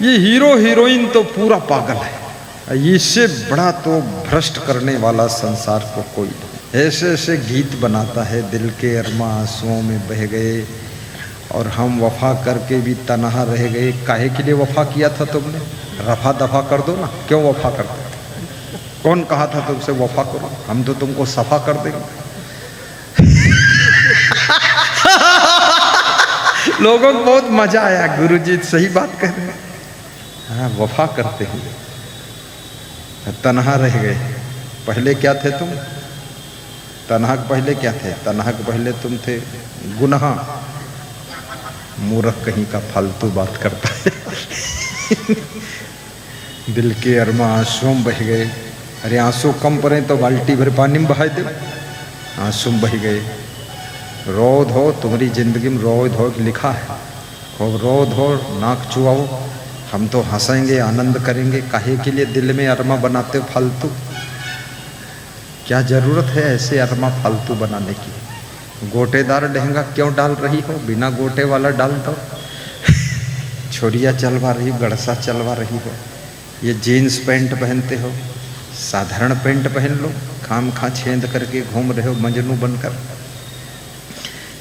ये hero heroine तो पूरा पागल है, इससे बड़ा तो भ्रष्ट करने वाला संसार को कोई नहीं। ऐसे ऐसे गीत बनाता है, दिल के अरमा आंसुओं में बह गए और हम वफा करके भी तनहा रह गए। काहे के लिए वफा किया था तुमने? रफा दफा कर दो ना, क्यों वफा करते थे? कौन कहा था तुमसे वफा करो? हम तो तुमको सफा कर देंगे। लोगों को बहुत मजा आया, गुरुजी सही बात कह रहे हैं। हाँ, वफा करते हुए तनहा रह गए। पहले क्या थे तुम? तनहा के पहले क्या थे? तनहा के पहले तुम थे गुनाह। मूर्ख कहीं का फालतू बात करता है। दिल के अरमा आंसुओं बह गए। अरे आंसू कम पड़े तो बाल्टी भर पानी में बहा दे। आंसू बह गए। रो धो, तुम्हारी जिंदगी में रो धो लिखा है। खूब रो धो, नाक चुआओ, हम तो हंसेंगे, आनंद करेंगे। काहे के लिए दिल में अरमा बनाते हो फालतू? क्या जरूरत है ऐसे अरमा फालतू बनाने की? गोटेदार लहंगा क्यों डाल रही हो? बिना गोटे वाला डाल दो। छोरिया चलवा रही हो, गड़सा चलवा रही हो, ये जीन्स पैंट पहनते हो, साधारण पैंट पहन लो। खाम खा छेद करके घूम रहे हो मजनू बनकर।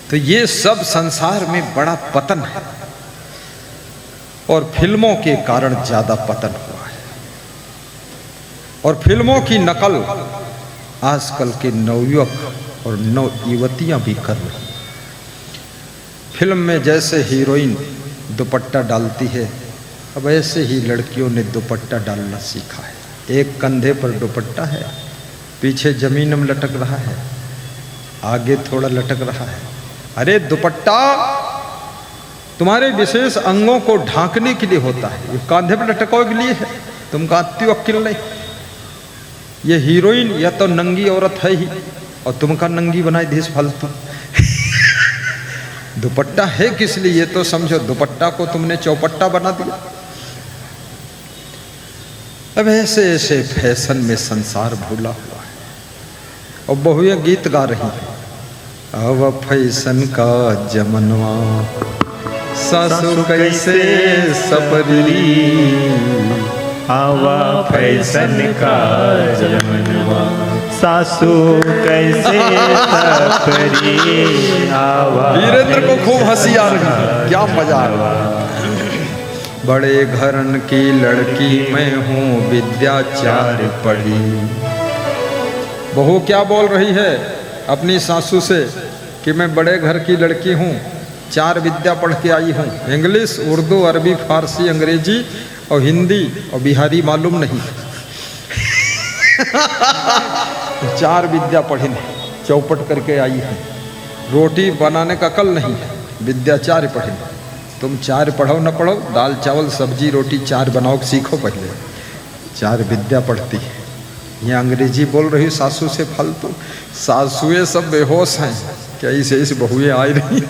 तो ये सब संसार में बड़ा पतन है और फिल्मों के कारण ज्यादा पतन हुआ है। और फिल्मों की नकल आजकल के नवयुवक और नव युवतियां भी कर रही। फिल्म में जैसे हीरोइन दुपट्टा डालती है, अब ऐसे ही लड़कियों ने दुपट्टा डालना सीखा है। एक कंधे पर दुपट्टा है, पीछे जमीन में लटक रहा है, आगे थोड़ा लटक रहा है। अरे दुपट्टा तुम्हारे विशेष अंगों को ढांकने के लिए होता है, ये कांधे पर लटकाओ के लिए है। तुम कहती हो अक्ल नहीं। ये हीरोइन या तो नंगी औरत है ही और तुमका नंगी बनाई देश फालतू। दुपट्टा है किस लिए ये तो समझो। दुपट्टा को तुमने चौपट्टा बना दिया। अब ऐसे ऐसे फैशन में संसार भूला हुआ है और बहुएं गीत गा रही हैं। अब फैशन का जमनवा सासु कैसे सपरी, आवा फैशन का जमनवा सासू कैसे सपरी, आवा। वीरेंद्र को खूब हंसी आ रही है, क्या मजा आ रहा है। बड़े घरन की लड़की मैं हूँ, विद्याचार पढ़ी। बहू क्या बोल रही है अपनी सासू से कि मैं बड़े घर की लड़की हूँ, 4 विद्या पढ़ के आई हूँ। इंग्लिश, उर्दू, अरबी, फारसी, अंग्रेजी और हिंदी और बिहारी मालूम नहीं। 4 विद्या पढ़ी नहीं, चौपट करके आई है। रोटी बनाने का अकल नहीं है, विद्याचार्य पढ़ी। तुम 4 पढ़ो न पढ़ो, दाल चावल सब्जी रोटी 4 बनाओ सीखो पहले। 4 विद्या पढ़ती है। यहाँ अंग्रेजी बोल रही सासू से फालतू। सासुएं सब बेहोश हैं क्या? ऐसे बहुएं आ रही,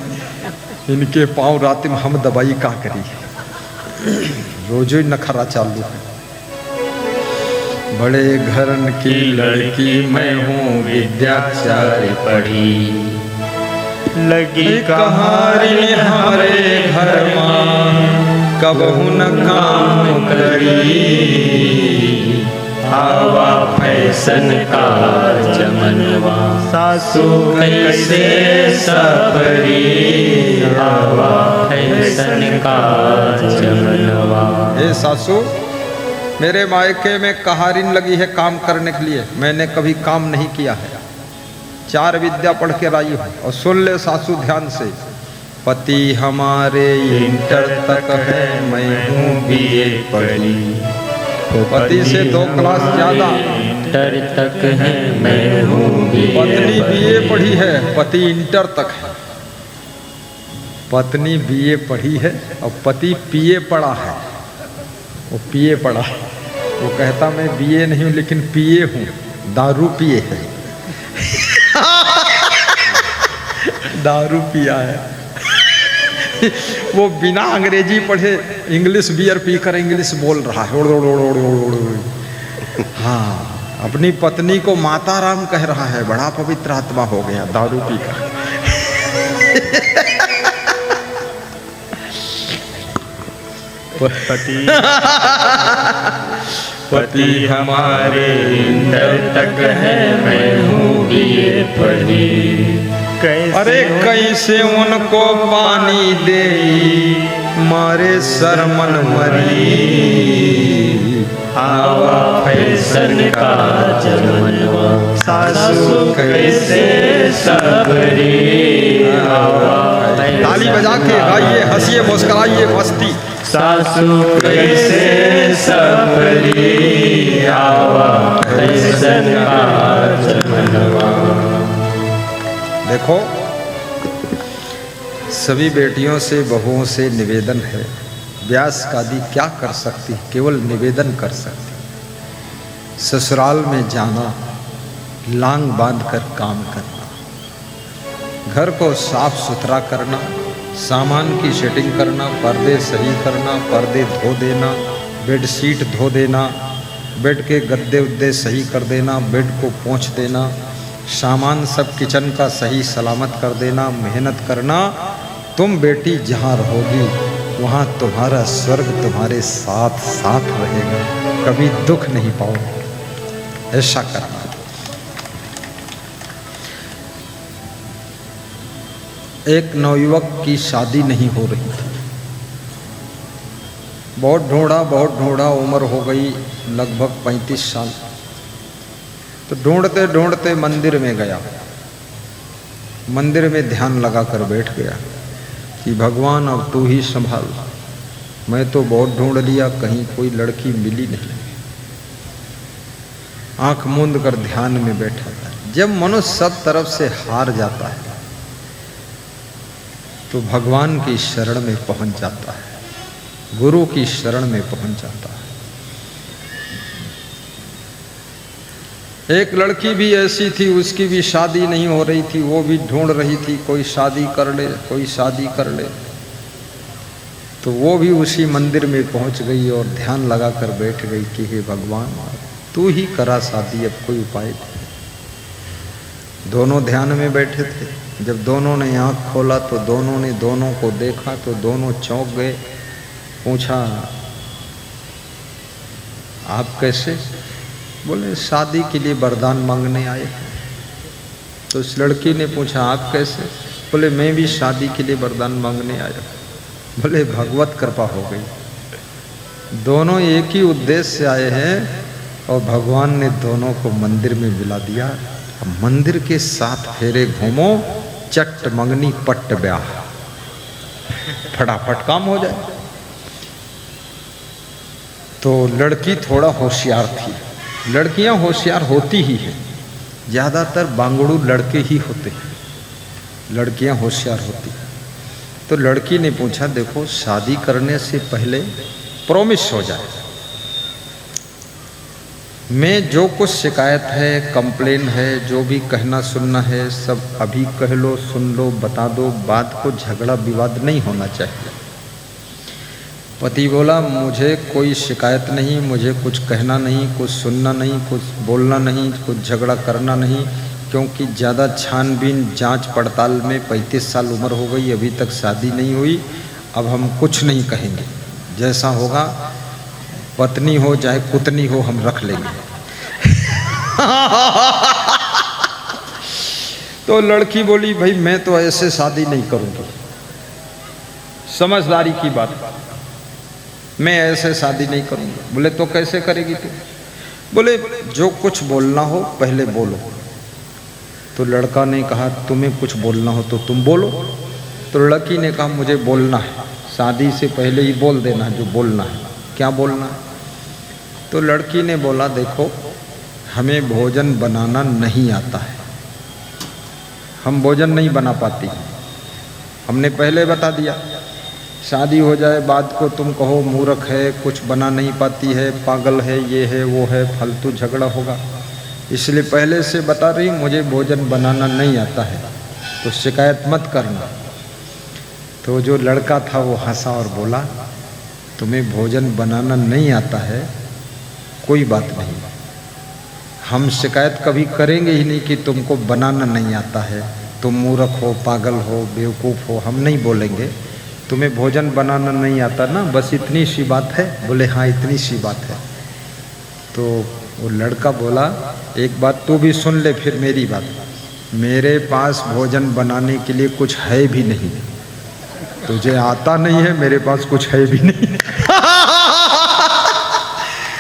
इनके पाँव रात में हम दवाई का करी। रोजो ही नखरा चालू है। बड़े घरन की लड़की मैं हूँ, विद्याचार पढ़ी। लगी कहारी हमारे घर में कबहू न काम करी, आवा फैशन का जमनवा सासू कैसे सपरी, आवा फैशन का जमनवा। हे सासू, मेरे मायके में कहारिन लगी है काम करने के लिए, मैंने कभी काम नहीं किया है। 4 विद्या पढ़ के लाई हूँ। और सुन ले सासू ध्यान से, पति हमारे इंटर तक है, मैं हूँ BA पढ़ी। पति से 2 क्लास ज्यादा इंटर तक है, मैं हूँ पत्नी BA पढ़ी है, पति इंटर तक है। पत्नी BA पढ़ी है और पति PA पढ़ा है। वो PA पढ़ा है, वो कहता मैं BA नहीं हूँ लेकिन PA हूँ, दारू पिए है। दारू पिया है। वो बिना अंग्रेजी पढ़े इंग्लिश बियर पीकर इंग्लिश बोल रहा है। हाँ, अपनी पत्नी को माता राम कह रहा है, बड़ा पवित्र आत्मा हो गया दारू पीकर। पति पति हमारे इंदर तक है, मैं हूँ बीए पढ़ी। अरे कैसे उनको पानी दे मारे सरमन मरी, आवा फैशन का जमनवा, सासू कैसे सबरी। ताली बजा के गाइए, हंसिए, मुस्कुराइए, मस्ती। सासू कैसे सबरी, आवा फैशन का जमनवा। देखो, सभी बेटियों से, बहुओं से निवेदन है, व्यास कादी क्या कर सकती, केवल निवेदन कर सकती। ससुराल में जाना, लांग बांधकर काम करना, घर को साफ सुथरा करना, सामान की सेटिंग करना, पर्दे सही करना, पर्दे धो देना, बेडशीट धो देना, बेड के गद्दे उद्दे सही कर देना, बेड को पोंछ देना, सामान सब किचन का सही सलामत कर देना, मेहनत करना। तुम बेटी जहाँ रहोगी वहाँ तुम्हारा स्वर्ग तुम्हारे साथ साथ रहेगा, कभी दुख नहीं पाओगे। ऐसा करना। एक नवयुवक की शादी नहीं हो रही थी। बहुत ढूंढा, उम्र हो गई लगभग 35 साल। तो ढूंढते ढूंढते मंदिर में गया, मंदिर में ध्यान लगा कर बैठ गया कि भगवान अब तू ही संभाल, मैं तो बहुत ढूंढ लिया, कहीं कोई लड़की मिली नहीं। आंख मूंद कर ध्यान में बैठा था। जब मनुष्य सब तरफ से हार जाता है तो भगवान की शरण में पहुंच जाता है, गुरु की शरण में पहुंच जाता है। एक लड़की भी ऐसी थी, उसकी भी शादी नहीं हो रही थी, वो भी ढूंढ रही थी कोई शादी कर ले, कोई शादी कर ले। तो वो भी उसी मंदिर में पहुंच गई और ध्यान लगा कर बैठ गई कि हे भगवान तू ही करा शादी, अब कोई उपाय नहीं। दोनों ध्यान में बैठे थे। जब दोनों ने आँख खोला तो दोनों ने दोनों को देखा तो दोनों चौंक गए। पूछा आप कैसे? बोले शादी के लिए वरदान मांगने आए। तो उस लड़की ने पूछा आप कैसे? बोले मैं भी शादी के लिए वरदान मांगने आया। बोले भगवत कृपा हो गई। दोनों एक ही उद्देश्य से आए हैं और भगवान ने दोनों को मंदिर में मिला दिया। अब मंदिर के 7 फेरे घूमो, चट मंगनी पट्ट ब्याह, फटाफट काम हो जाए। तो लड़की थोड़ा होशियार थी। लड़कियां होशियार होती ही हैं, ज़्यादातर बांगड़ू लड़के ही होते हैं, लड़कियां होशियार होती। तो लड़की ने पूछा देखो शादी करने से पहले प्रॉमिस हो जाए, मैं जो कुछ शिकायत है, कंप्लेन है, जो भी कहना सुनना है सब अभी कह लो, सुन लो, बता दो, बात को झगड़ा विवाद नहीं होना चाहिए। पति बोला मुझे कोई शिकायत नहीं, मुझे कुछ कहना नहीं, कुछ सुनना नहीं, कुछ बोलना नहीं, कुछ झगड़ा करना नहीं, क्योंकि ज़्यादा छानबीन जांच पड़ताल में 35 साल उम्र हो गई, अभी तक शादी नहीं हुई। अब हम कुछ नहीं कहेंगे, जैसा होगा पत्नी हो चाहे कुतनी हो हम रख लेंगे। तो लड़की बोली भाई मैं तो ऐसे शादी नहीं करूँगी, समझदारी की बात, मैं ऐसे शादी नहीं करूँगी। बोले तो कैसे करेगी तू? बोले जो कुछ बोलना हो पहले बोलो। तो लड़का ने कहा तुम्हें कुछ बोलना हो तो तुम बोलो। तो लड़की ने कहा मुझे बोलना है, शादी से पहले ही बोल देना जो बोलना है। क्या बोलना है? तो लड़की ने बोला देखो हमें भोजन बनाना नहीं आता है, हम भोजन नहीं बना पाती, हमने पहले बता दिया। शादी हो जाए बाद को तुम कहो मूर्ख है, कुछ बना नहीं पाती है, पागल है, ये है वो है, फालतू झगड़ा होगा, इसलिए पहले से बता रही मुझे भोजन बनाना नहीं आता है, तो शिकायत मत करना। तो जो लड़का था वो हंसा और बोला तुम्हें भोजन बनाना नहीं आता है, कोई बात नहीं, हम शिकायत कभी करेंगे ही नहीं कि तुमको बनाना नहीं आता है, तुम मूर्ख हो, पागल हो, बेवकूफ़ हो, हम नहीं बोलेंगे। तुम्हें भोजन बनाना नहीं आता ना, बस इतनी सी बात है। बोले हाँ इतनी सी बात है। तो वो लड़का बोला एक बात तू भी सुन ले फिर मेरी बात, मेरे पास भोजन बनाने के लिए कुछ है भी नहीं, तुझे आता नहीं है, मेरे पास कुछ है भी नहीं।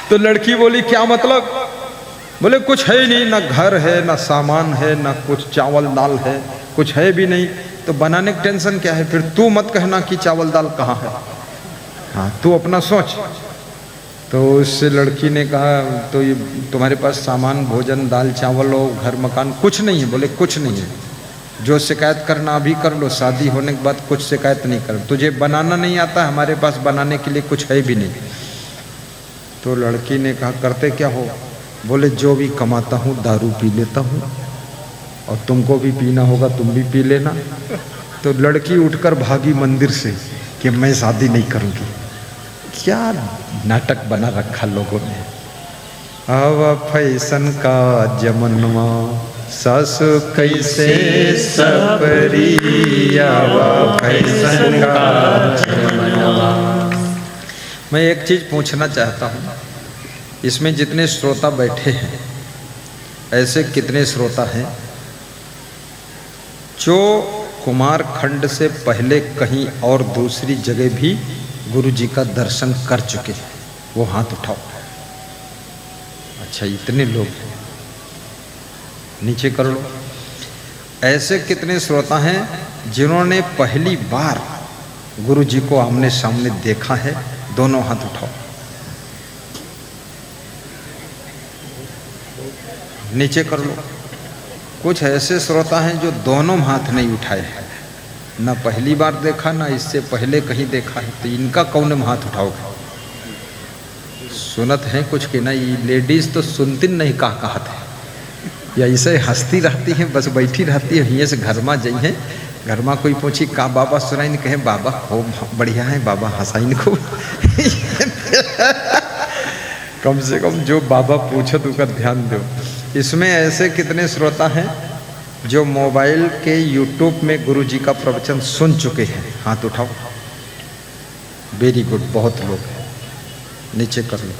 तो लड़की बोली क्या मतलब? बोले कुछ है ही नहीं, ना घर है ना सामान है ना कुछ चावल दाल है, कुछ है भी नहीं, तो बनाने की टेंशन क्या है? फिर तू मत कहना कि चावल दाल कहाँ है, हाँ तू अपना सोच। तो उससे लड़की ने कहा तो ये तुम्हारे पास सामान भोजन दाल चावल हो घर मकान कुछ नहीं है? बोले कुछ नहीं है, जो शिकायत करना अभी कर लो, शादी होने के बाद कुछ शिकायत नहीं कर, तुझे बनाना नहीं आता, हमारे पास बनाने के लिए कुछ है भी नहीं। तो लड़की ने कहा करते क्या हो? बोले जो भी कमाता हूँ दारू पी लेता हूँ, और तुमको भी पीना होगा तुम भी पी लेना। तो लड़की उठकर भागी मंदिर से कि मैं शादी नहीं करूँगी। क्या नाटक बना रखा लोगों ने। अब फैशन का जमनवा सासु कैसे सपरी, अब फैशन का जमनवा। मैं एक चीज़ पूछना चाहता हूँ, इसमें जितने श्रोता बैठे हैं ऐसे कितने श्रोता हैं जो कुमारखंड से पहले कहीं और दूसरी जगह भी गुरु जी का दर्शन कर चुके हैं? वो हाथ उठाओ। अच्छा इतने लोग हैं, नीचे कर लो। ऐसे कितने श्रोता हैं जिन्होंने पहली बार गुरु जी को आमने सामने देखा है? दोनों हाथ उठाओ, नीचे कर लो। कुछ ऐसे श्रोता हैं जो दोनों हाथ नहीं उठाए हैं, ना पहली बार देखा ना इससे पहले कहीं देखा है, तो इनका कौन हाथ उठाओगे? सुनत है कुछ कि नहीं, लेडीज तो सुनती नहीं का कहत है, या ऐसे हंसती रहती हैं, बस बैठी रहती है, यहीं से घर में जाइ हैं, घर में कोई पूछी का बाबा सुनाई कहे बाबा हो बढ़िया है, बाबा हंसाइन को। कम से कम जो बाबा पूछत उसका ध्यान दो। इसमें ऐसे कितने श्रोता हैं जो मोबाइल के यूट्यूब में गुरु जी का प्रवचन सुन चुके हैं? हाथ उठाओ। वेरी गुड, बहुत लोग हैं, नीचे कर लो।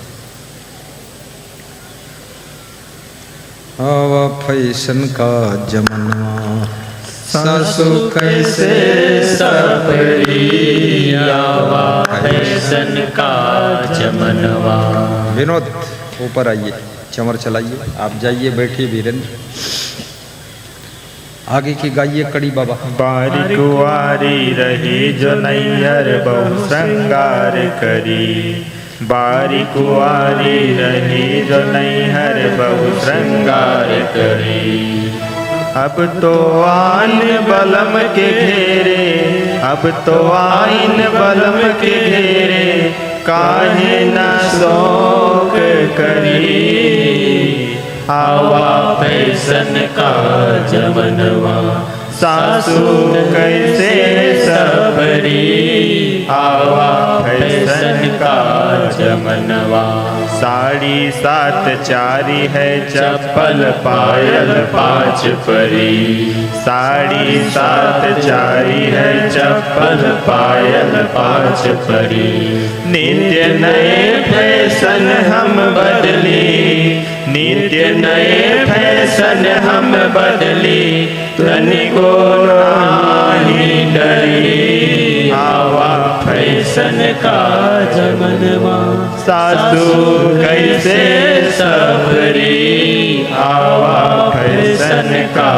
अब फैशन का जमनवा सासु कैसे सपरी, अब फैशन का जमनवा। विनोद ऊपर आइए, चमर चलाइए, आप जाइए बैठिए। वीरेंद्र आगे की गाइए कड़ी बाबा। बारी कुआरी रही जो नैहर बहु श्रृंगार करी, बारी कुआरी रही जो नैहर बहु श्रृंगार करी। अब तो आइन बलम के घेरे, अब तो आइन बलम के घेरे, काहे न शौक करी, आवा फैशन का जमनवा। सासु कैसे सपरी, आवा फैशन का जमनवा। साड़ी सात चारी है चप्पल पायल पाँच परी, साड़ी सात चारी है चप्पल पायल पाँच परी। नित्य नए फैशन हम बदली, नित्य नए फैशन हम बदली, तनिको नाही डरी, आवा फैशन का जमनवा। सासु कैसे सपरी, आवा फैशन का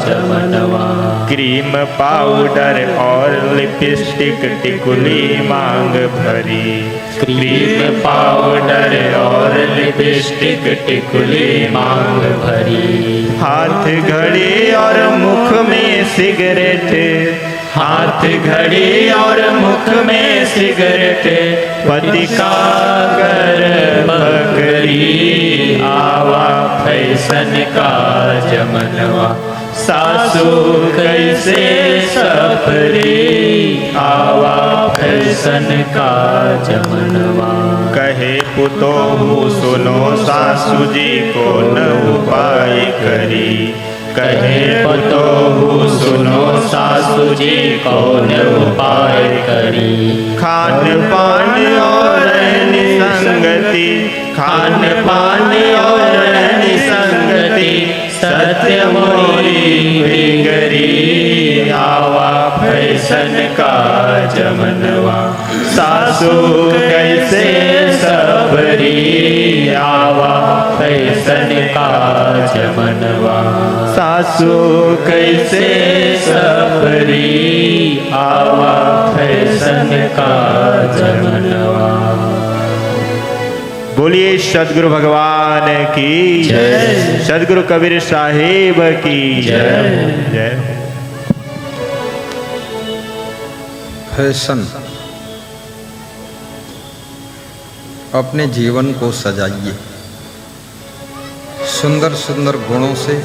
जमनवा। क्रीम पाउडर और लिपस्टिक टिकुली मांग भरी, क्रीम पाउडर और लिपस्टिक टिकुली मांग भरी। हाथ घड़ी और मुख में सिगरेट, हाथ घड़ी और मुख में सिगरेट, पति का कर बकरी, आवा फैशन का जमनवा। सासु कैसे सपरी, आवा फैशन का जमनवा। कहे पुतोहु सुनो सासु जी को न उपाय करी, कहे पतोहु सुनो सासु जी कौन उपाय करी। खान पान और रहनी संगति, खान पान और रहनी संगति, सत्य मोरी बिगरी। आवा फैशन का जमनवा, सासु कैसे सबरी। आवा फैशन का जमनवा, सासु कैसे सबरी। आवा फैशन का जमनवा। बोलिए सदगुरु भगवान की जय। सदगुरु कबीर साहिब की जय। जय। फैशन, अपने जीवन को सजाइए सुंदर सुंदर गुणों से,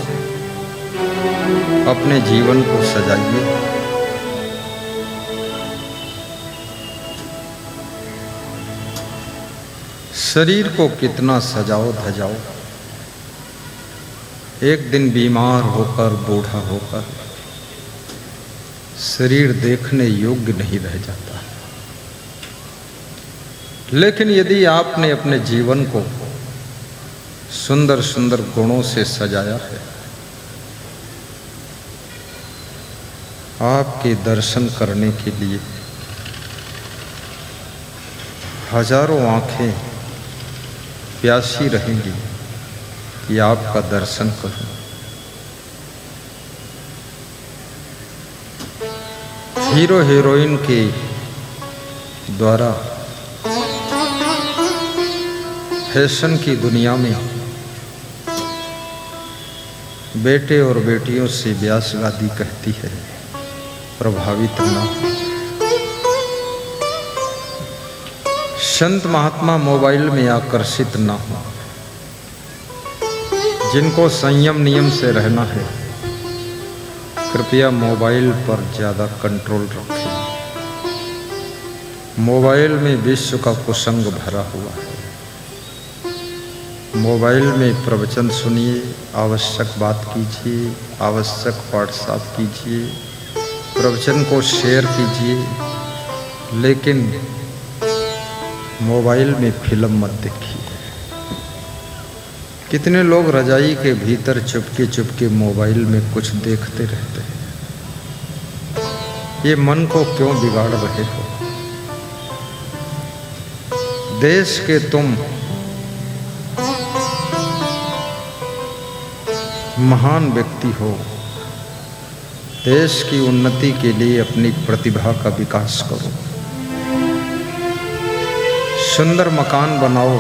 अपने जीवन को सजाइए। शरीर को कितना सजाओ धजाओ, एक दिन बीमार होकर बूढ़ा होकर शरीर देखने योग्य नहीं रह जाता। लेकिन यदि आपने अपने जीवन को सुंदर सुंदर गुणों से सजाया है, आपके दर्शन करने के लिए हजारों आंखें प्यासी रहेंगी कि आपका दर्शन करूं। हीरो हीरोइन के द्वारा फैशन की दुनिया में बेटे और बेटियों से व्यासगादी कहती है, प्रभावित न हो। संत महात्मा मोबाइल में आकर्षित न हो। जिनको संयम नियम से रहना है, कृपया मोबाइल पर ज़्यादा कंट्रोल रखें। मोबाइल में विश्व का कुसंग भरा हुआ है। मोबाइल में प्रवचन सुनिए, आवश्यक बात कीजिए, आवश्यक व्हाट्सएप कीजिए, प्रवचन को शेयर कीजिए, लेकिन मोबाइल में फिल्म मत देखिए। कितने लोग रजाई के भीतर चुपके चुपके मोबाइल में कुछ देखते रहते हैं। ये मन को क्यों बिगाड़ रहे हो? देश के तुम महान व्यक्ति हो। देश की उन्नति के लिए अपनी प्रतिभा का विकास करो। सुंदर मकान बनाओ,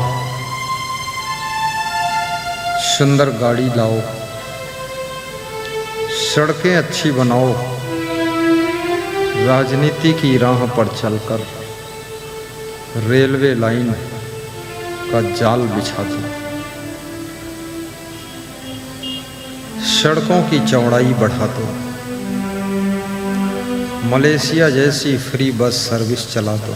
सुंदर गाड़ी लाओ, सड़कें अच्छी बनाओ, राजनीति की राह पर चलकर रेलवे लाइन का जाल बिछा दो, सड़कों की चौड़ाई बढ़ा दो, मलेशिया जैसी फ्री बस सर्विस चला दो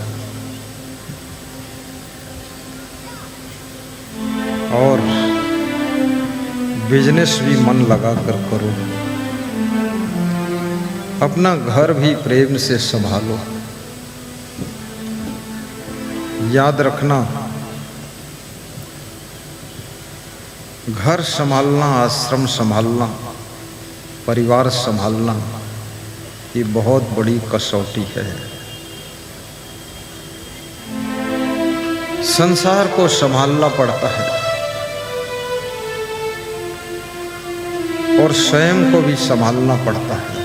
और बिजनेस भी मन लगा कर करो। अपना घर भी प्रेम से संभालो। याद रखना, घर संभालना, आश्रम संभालना, परिवार संभालना, ये बहुत बड़ी कसौटी है। संसार को संभालना पड़ता है और स्वयं को भी संभालना पड़ता है।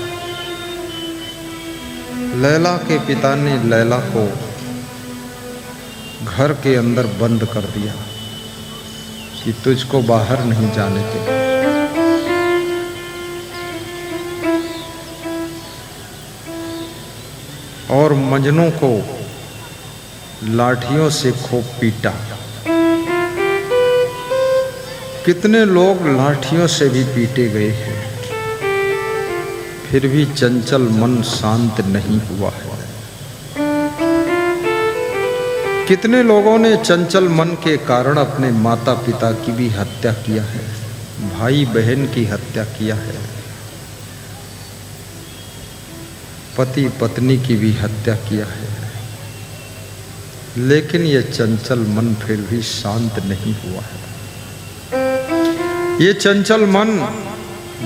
लैला के पिता ने लैला को घर के अंदर बंद कर दिया कि तुझको बाहर नहीं जाने देगा। और मजनू को लाठियों से खूब पीटा। कितने लोग लाठियों से भी पीटे गए हैं, फिर भी चंचल मन शांत नहीं हुआ है। कितने लोगों ने चंचल मन के कारण अपने माता पिता की भी हत्या किया है, भाई बहन की हत्या किया है, पति पत्नी की भी हत्या किया है, लेकिन ये चंचल मन फिर भी शांत नहीं हुआ है। ये चंचल मन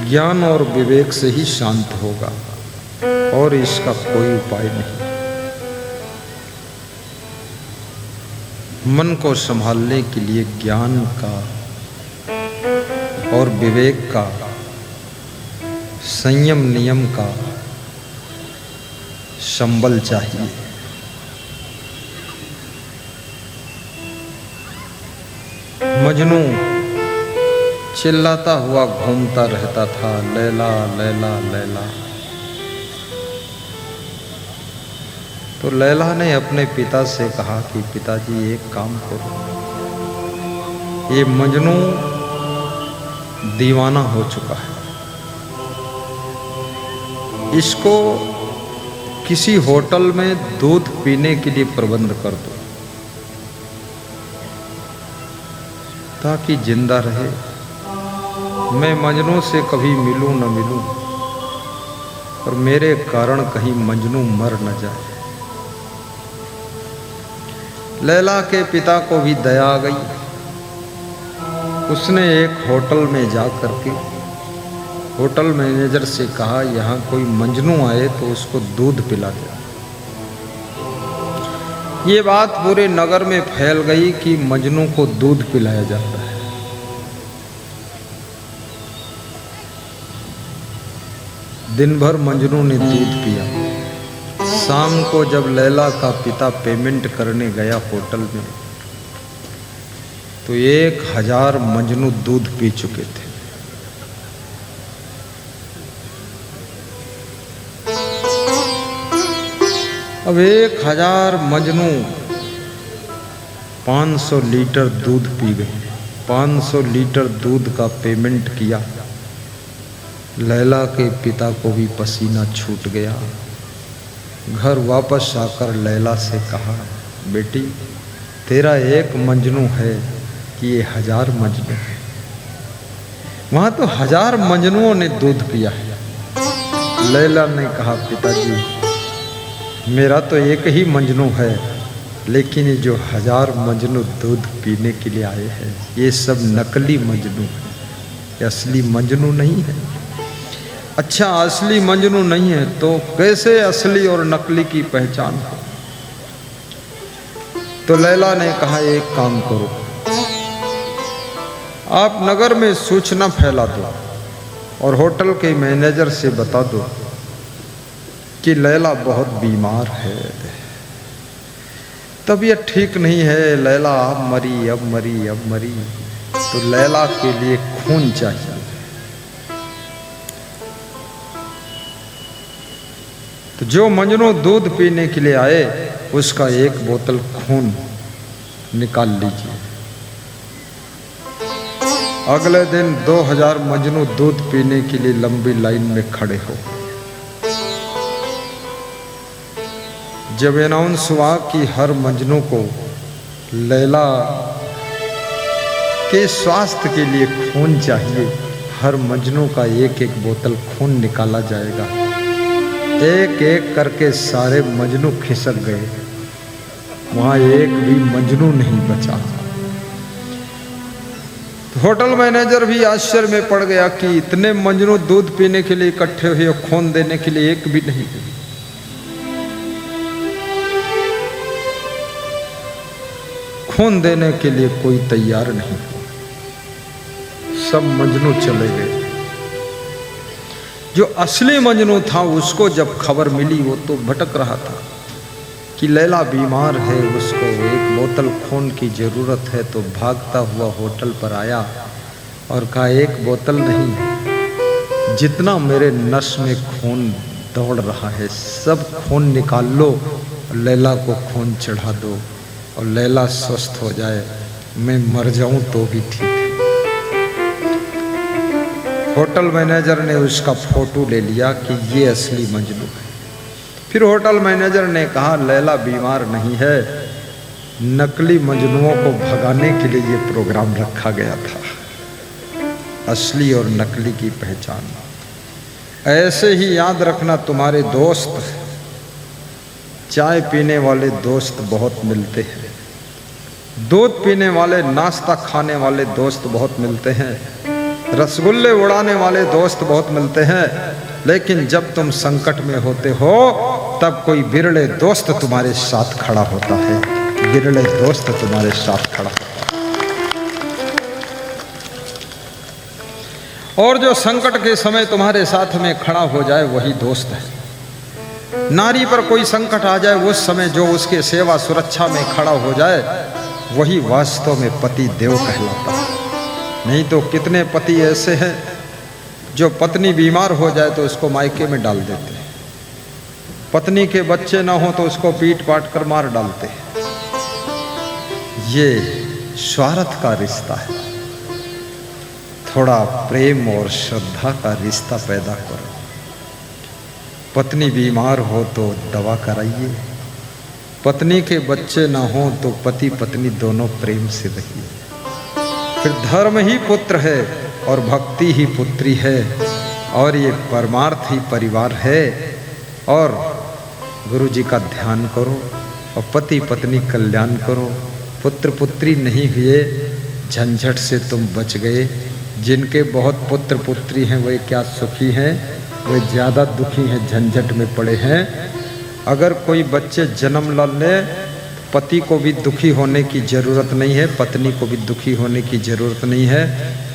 ज्ञान और विवेक से ही शांत होगा और इसका कोई उपाय नहीं। मन को संभालने के लिए ज्ञान का और विवेक का, संयम नियम का संबल चाहिए। मजनू चिल्लाता हुआ घूमता रहता था, लैला लैला लैला। तो लैला ने अपने पिता से कहा कि पिताजी एक काम करो, ये मजनू दीवाना हो चुका है, इसको किसी होटल में दूध पीने के लिए प्रबंध कर दो ताकि जिंदा रहे। मैं मजनू से कभी मिलूं न मिलूं, और मेरे कारण कहीं मजनू मर न जाए। लैला के पिता को भी दया आ गई। उसने एक होटल में जा करके होटल मैनेजर से कहा, यहाँ कोई मजनू आए तो उसको दूध पिला दे। ये बात पूरे नगर में फैल गई कि मजनू को दूध पिलाया जाता है। दिन भर मजनू ने दूध पिया। शाम को जब लैला का पिता पेमेंट करने गया होटल में, तो 1000 मजनू दूध पी चुके थे। अब 1000 मजनू 500 लीटर दूध पी गए। 500 लीटर दूध का पेमेंट किया। लैला के पिता को भी पसीना छूट गया। घर वापस आकर लैला से कहा, बेटी तेरा एक मजनू है कि ये 1000 मजनू है? वहां तो 1000 मजनुओं ने दूध पिया है। लैला ने कहा, पिताजी मेरा तो एक ही मजनू है, लेकिन ये जो 1000 मजनू दूध पीने के लिए आए हैं, ये सब नकली मजनू है, ये असली मजनू नहीं है। अच्छा, असली मजनू नहीं है तो कैसे असली और नकली की पहचान हो? तो लैला ने कहा, एक काम करो, आप नगर में सूचना फैला दो और होटल के मैनेजर से बता दो कि लैला बहुत बीमार है, तबीयत ठीक नहीं है, लैला अब मरी अब मरी अब मरी। तो लैला के लिए खून चाहिए। तो जो मजनू दूध पीने के लिए आए उसका एक बोतल खून निकाल लीजिए। अगले दिन 2000 मजनू दूध पीने के लिए लंबी लाइन में खड़े हो। जब अनाउंस हुआ कि हर मजनू को लैला के स्वास्थ्य के लिए खून चाहिए, हर मजनू का एक एक बोतल खून निकाला जाएगा। एक एक करके सारे मजनू खिसक गए, वहां एक भी मजनू नहीं बचा। तो होटल मैनेजर भी आश्चर्य में पड़ गया कि इतने मजनू दूध पीने के लिए इकट्ठे हुए, खून देने के लिए एक भी नहीं। खून देने के लिए कोई तैयार नहीं, सब मजनू चले गए। जो असली मजनू था उसको जब खबर मिली, वो तो भटक रहा था कि लैला बीमार है, उसको एक बोतल खून की ज़रूरत है। तो भागता हुआ होटल पर आया और कहा, एक बोतल नहीं, जितना मेरे नस में खून दौड़ रहा है सब खून निकाल लो, लैला को खून चढ़ा दो और लैला स्वस्थ हो जाए, मैं मर जाऊं तो भी ठीक है। होटल मैनेजर ने उसका फोटो ले लिया कि ये असली मजनू है। फिर होटल मैनेजर ने कहा, लैला बीमार नहीं है, नकली मजनुओं को भगाने के लिए ये प्रोग्राम रखा गया था। असली और नकली की पहचान। ऐसे ही याद रखना, तुम्हारे दोस्त, चाय पीने वाले दोस्त बहुत मिलते हैं, दूध पीने वाले, नाश्ता खाने वाले दोस्त बहुत मिलते हैं, रसगुल्ले उड़ाने वाले दोस्त बहुत मिलते हैं, लेकिन जब तुम संकट में होते हो तब कोई बिरले दोस्त तुम्हारे साथ खड़ा होता है, बिरले दोस्त तुम्हारे साथ खड़ा होता है। और जो संकट के समय तुम्हारे साथ में खड़ा हो जाए वही दोस्त है। नारी पर कोई संकट आ जाए उस समय जो उसके सेवा सुरक्षा में खड़ा हो जाए वही वास्तव में पति देव कहलाता है। नहीं तो कितने पति ऐसे हैं जो पत्नी बीमार हो जाए तो उसको मायके में डाल देते हैं, पत्नी के बच्चे ना हो तो उसको पीट पाट कर मार डालते हैं। ये स्वार्थ का रिश्ता है। थोड़ा प्रेम और श्रद्धा का रिश्ता पैदा करो। पत्नी बीमार हो तो दवा कराइए, पत्नी के बच्चे ना हो तो पति पत्नी दोनों प्रेम से रहिए। फिर धर्म ही पुत्र है और भक्ति ही पुत्री है और ये परमार्थ ही परिवार है। और गुरु जी का ध्यान करो और पति पत्नी कल्याण करो। पुत्र पुत्री नहीं हुए झंझट से तुम बच गए। जिनके बहुत पुत्र पुत्री हैं वे क्या सुखी हैं, वे ज़्यादा दुखी हैं, झंझट में पड़े हैं। अगर कोई बच्चे जन्म ले, पति को भी दुखी होने की ज़रूरत नहीं है, पत्नी को भी दुखी होने की ज़रूरत नहीं है।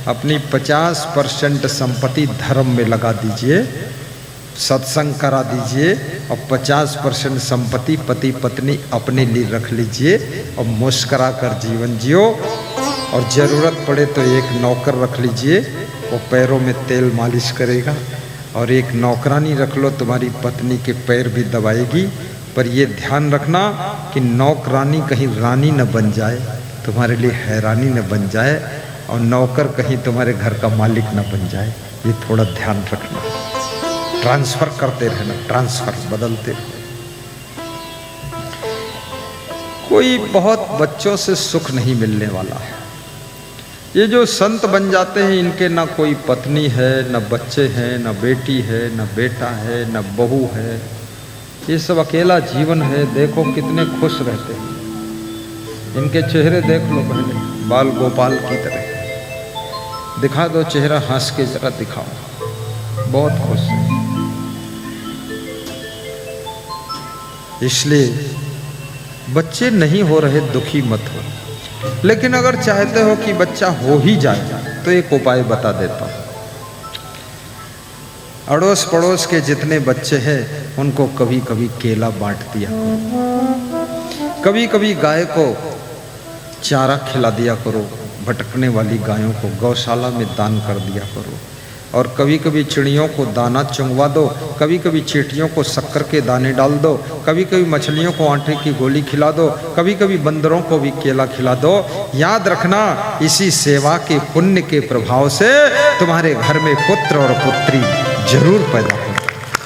अपनी 50% संपत्ति धर्म में लगा दीजिए, सत्संग करा दीजिए और 50% संपत्ति पति पत्नी अपने लिए रख लीजिए और मुस्करा कर जीवन जियो। और ज़रूरत पड़े तो एक नौकर रख लीजिए, वो पैरों में तेल मालिश करेगा, और एक नौकरानी रख लो, तुम्हारी पत्नी के पैर भी दबाएगी। पर ये ध्यान रखना कि नौकरानी कहीं रानी न बन जाए, तुम्हारे लिए हैरानी न बन जाए, और नौकर कहीं तुम्हारे घर का मालिक न बन जाए। ये थोड़ा ध्यान रखना। ट्रांसफ़र करते रहना, ट्रांसफ़र बदलते रहना। कोई बहुत बच्चों से सुख नहीं मिलने वाला है। ये जो संत बन जाते हैं इनके ना कोई पत्नी है, न बच्चे हैं, न बेटी है, न बेटा है, न बहू है। ये सब अकेला जीवन है। देखो कितने खुश रहते हैं। इनके चेहरे देख लो पहले, बाल गोपाल की तरह। दिखा दो चेहरा, हंस के जरा दिखाओ, बहुत खुश है। इसलिए बच्चे नहीं हो रहे, दुखी मत हो। लेकिन अगर चाहते हो कि बच्चा हो ही जाए तो एक उपाय बता देता हूँ। अड़ोस पड़ोस के जितने बच्चे हैं उनको कभी कभी केला बांट दिया करो, कभी कभी गाय को चारा खिला दिया करो, भटकने वाली गायों को गौशाला में दान कर दिया करो। और कभी कभी चिड़ियों को दाना चुंगवा दो, कभी कभी चींटियों को शक्कर के दाने डाल दो, कभी कभी मछलियों को आटे की गोली खिला दो, कभी कभी बंदरों को भी केला खिला दो। याद रखना, इसी सेवा के पुण्य के प्रभाव से तुम्हारे घर में पुत्र और पुत्री जरूर पैदा हो।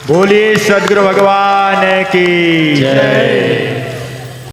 बोलिए सद्गुरु भगवान की जय।